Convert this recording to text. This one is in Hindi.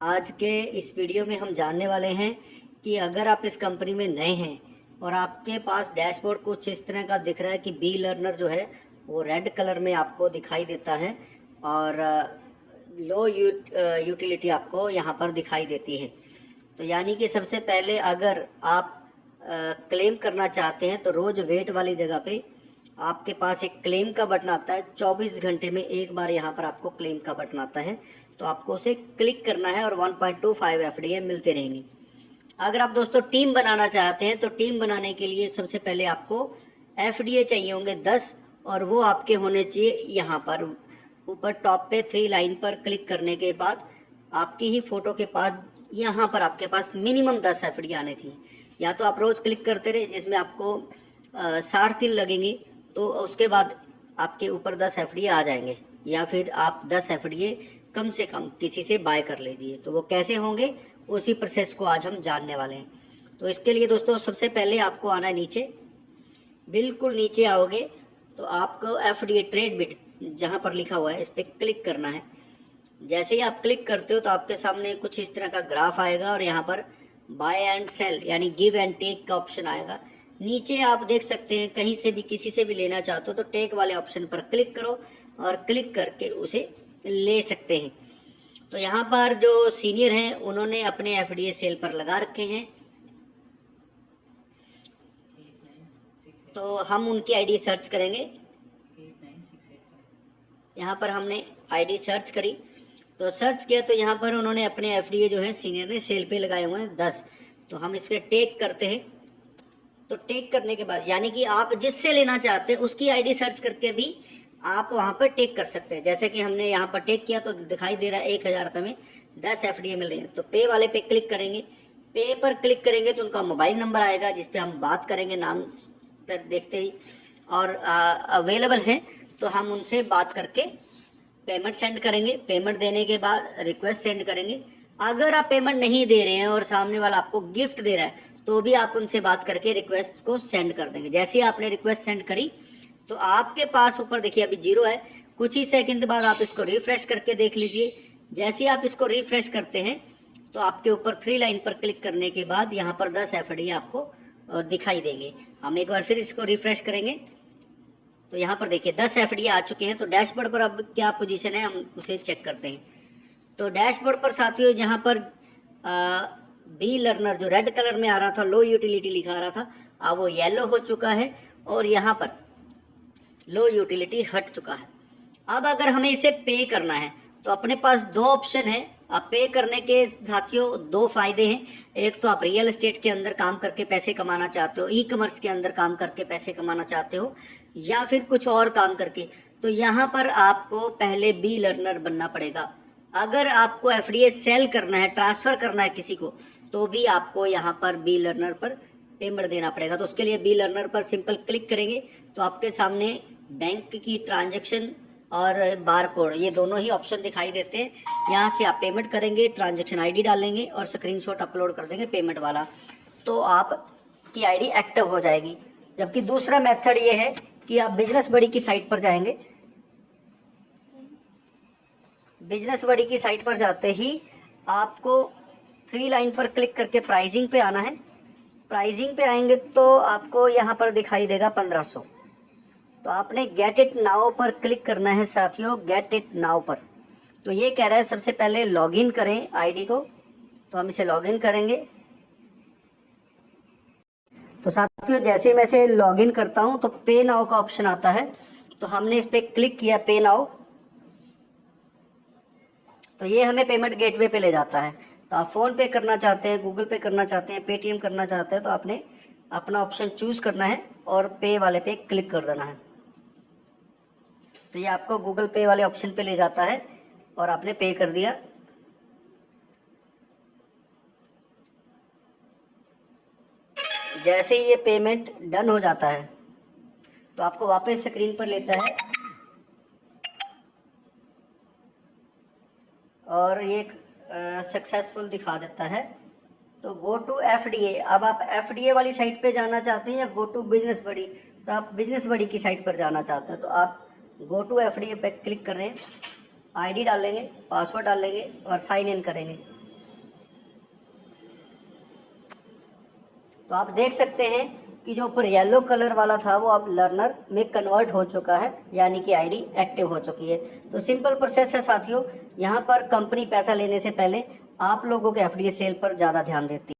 आज के इस वीडियो में हम जानने वाले हैं कि अगर आप इस कंपनी में नए हैं और आपके पास डैशबोर्ड कुछ इस तरह का दिख रहा है कि बी लर्नर जो है वो रेड कलर में आपको दिखाई देता है और लो यूटिलिटी आपको यहाँ पर दिखाई देती है। तो यानी कि सबसे पहले अगर आप क्लेम करना चाहते हैं तो रोज़ वेट वाली जगह पे आपके पास एक क्लेम का बटन आता है। 24 घंटे में एक बार यहाँ पर आपको क्लेम का बटन आता है, तो आपको उसे क्लिक करना है और 1.25 एफडीए मिलते रहेंगे। अगर आप दोस्तों टीम बनाना चाहते हैं तो टीम बनाने के लिए सबसे पहले आपको एफडीए चाहिए होंगे 10, और वो आपके होने चाहिए यहाँ पर ऊपर टॉप पे 3 लाइन पर क्लिक करने के बाद आपकी ही फोटो के पास यहाँ पर आपके पास मिनिमम 10 एफडीए आने चाहिए। या तो आप रोज़ क्लिक करते रहे जिसमें आपको 3.5 लगेंगे, तो उसके बाद आपके ऊपर 10 एफडीए आ जाएंगे, या फिर आप 10 एफडीए कम से कम किसी से बाय कर लीजिए। तो वो कैसे होंगे उसी प्रोसेस को आज हम जानने वाले हैं। तो इसके लिए दोस्तों सबसे पहले आपको आना है नीचे, बिल्कुल नीचे आओगे तो आपको एफडीए ट्रेड बिट जहाँ पर लिखा हुआ है इस पर क्लिक करना है। जैसे ही आप क्लिक करते हो तो आपके सामने कुछ इस तरह का ग्राफ आएगा और यहाँ पर बाय एंड सेल यानी गिव एंड टेक का ऑप्शन आएगा। नीचे आप देख सकते हैं कहीं से भी किसी से भी लेना चाहते हो तो टेक वाले ऑप्शन पर क्लिक करो और क्लिक करके उसे ले सकते हैं। तो यहाँ पर जो सीनियर हैं उन्होंने अपने एफडीए सेल पर लगा रखे हैं, तो हम उनकी आईडी सर्च करेंगे। यहाँ पर हमने आईडी सर्च करी, तो सर्च किया तो यहाँ पर उन्होंने अपने एफडीए जो है सीनियर ने सेल पे लगाए हुए हैं 10। तो हम इसके टेक करते हैं। तो टेक करने के बाद यानी कि आप जिससे लेना चाहते हैं उसकी आईडी सर्च करके भी आप वहाँ पर टेक कर सकते हैं। जैसे कि हमने यहाँ पर टेक किया तो दिखाई दे रहा है 1000 रुपये में 10 एफडीए मिल रहे हैं। तो पे वाले पे क्लिक करेंगे, पे पर क्लिक करेंगे तो उनका मोबाइल नंबर आएगा जिस पे हम बात करेंगे नाम पर देखते ही, और अवेलेबल हैं तो हम उनसे बात करके पेमेंट सेंड करेंगे। पेमेंट देने के बाद रिक्वेस्ट सेंड करेंगे। अगर आप पेमेंट नहीं दे रहे हैं और सामने वाला आपको गिफ्ट दे रहा है तो भी आप उनसे बात करके रिक्वेस्ट को सेंड कर देंगे। जैसे ही आपने रिक्वेस्ट सेंड करी तो आपके पास ऊपर देखिए अभी 0 है। कुछ ही सेकंड बाद आप इसको रिफ्रेश करके देख लीजिए। जैसे ही आप इसको रिफ्रेश करते हैं तो आपके ऊपर 3 लाइन पर क्लिक करने के बाद यहाँ पर 10 एफडीए आपको दिखाई देंगे। हम एक बार फिर इसको रिफ्रेश करेंगे तो यहाँ पर देखिए 10 एफडीए आ चुके हैं। तो डैशबोर्ड पर अब क्या पोजीशन है हम उसे चेक करते हैं। तो डैशबोर्ड पर साथियों जहाँ पर बी लर्नर जो रेड कलर में आ रहा था, लो यूटिलिटी लिखा आ रहा था, अब वो येलो हो चुका है और यहाँ पर लो यूटिलिटी हट चुका है। अब अगर हमें इसे पे करना है तो अपने पास 2 ऑप्शन है। अब पे करने के साथियों 2 फायदे हैं। एक तो आप रियल एस्टेट के अंदर काम करके पैसे कमाना चाहते हो, ई कॉमर्स के अंदर काम करके पैसे कमाना चाहते हो, या फिर कुछ और काम करके, तो यहाँ पर आपको पहले बी लर्नर बनना पड़ेगा। अगर आपको एफडीए सेल करना है, ट्रांसफर करना है किसी को, तो भी आपको यहाँ पर बी लर्नर पर पेमेंट देना पड़ेगा। तो उसके लिए बी लर्नर पर सिंपल क्लिक करेंगे तो आपके सामने बैंक की ट्रांजैक्शन और बार कोड ये दोनों ही ऑप्शन दिखाई देते हैं। यहाँ से आप पेमेंट करेंगे, ट्रांजैक्शन आईडी डालेंगे और स्क्रीनशॉट अपलोड कर देंगे पेमेंट वाला, तो आपकी आईडी एक्टिव हो जाएगी। जबकि दूसरा मेथड ये है कि आप बिजनेस बडी की साइट पर जाएंगे। बिजनेस बडी की साइट पर जाते ही आपको 3 लाइन पर क्लिक करके प्राइसिंग पे आना है। प्राइसिंग पे आएंगे तो आपको यहाँ पर दिखाई देगा 1500। तो आपने गेट इट नाउ पर क्लिक करना है साथियों, गेट इट नाउ पर। तो ये कह रहा है सबसे पहले लॉगिन करें आईडी को, तो हम इसे लॉगिन करेंगे। तो साथियों जैसे मैं इसे लॉगिन करता हूं तो पे नाउ का ऑप्शन आता है, तो हमने इस पर क्लिक किया पे नाउ, तो ये हमें पेमेंट गेटवे पे ले जाता है। तो आप फोन पे करना चाहते हैं, गूगल पे करना चाहते हैं, पेटीएम करना चाहते हैं, तो आपने अपना ऑप्शन चूज करना है और पे वाले पे क्लिक कर देना है। तो ये आपको गूगल पे वाले ऑप्शन पे ले जाता है और आपने पे कर दिया। जैसे ही ये पेमेंट डन हो जाता है तो आपको वापस स्क्रीन पर लेता है और ये सक्सेसफुल दिखा देता है। तो गो टू एफडीए, अब आप एफडीए वाली साइट पे जाना चाहते हैं या गो टू बिजनेस बडी, तो आप बिजनेस बडी की साइट पर जाना चाहते हैं तो आप गो टू एफडीए पे क्लिक कर रहे हैं, आईडी डालेंगे, पासवर्ड डालेंगे और साइन इन करेंगे। तो आप देख सकते हैं कि जो ऊपर येलो कलर वाला था वो अब लर्नर में कन्वर्ट हो चुका है, यानी कि आईडी एक्टिव हो चुकी है। तो सिंपल प्रोसेस है साथियों। यहाँ पर कंपनी पैसा लेने से पहले आप लोगों के एफडीए सेल पर ज़्यादा ध्यान देती है।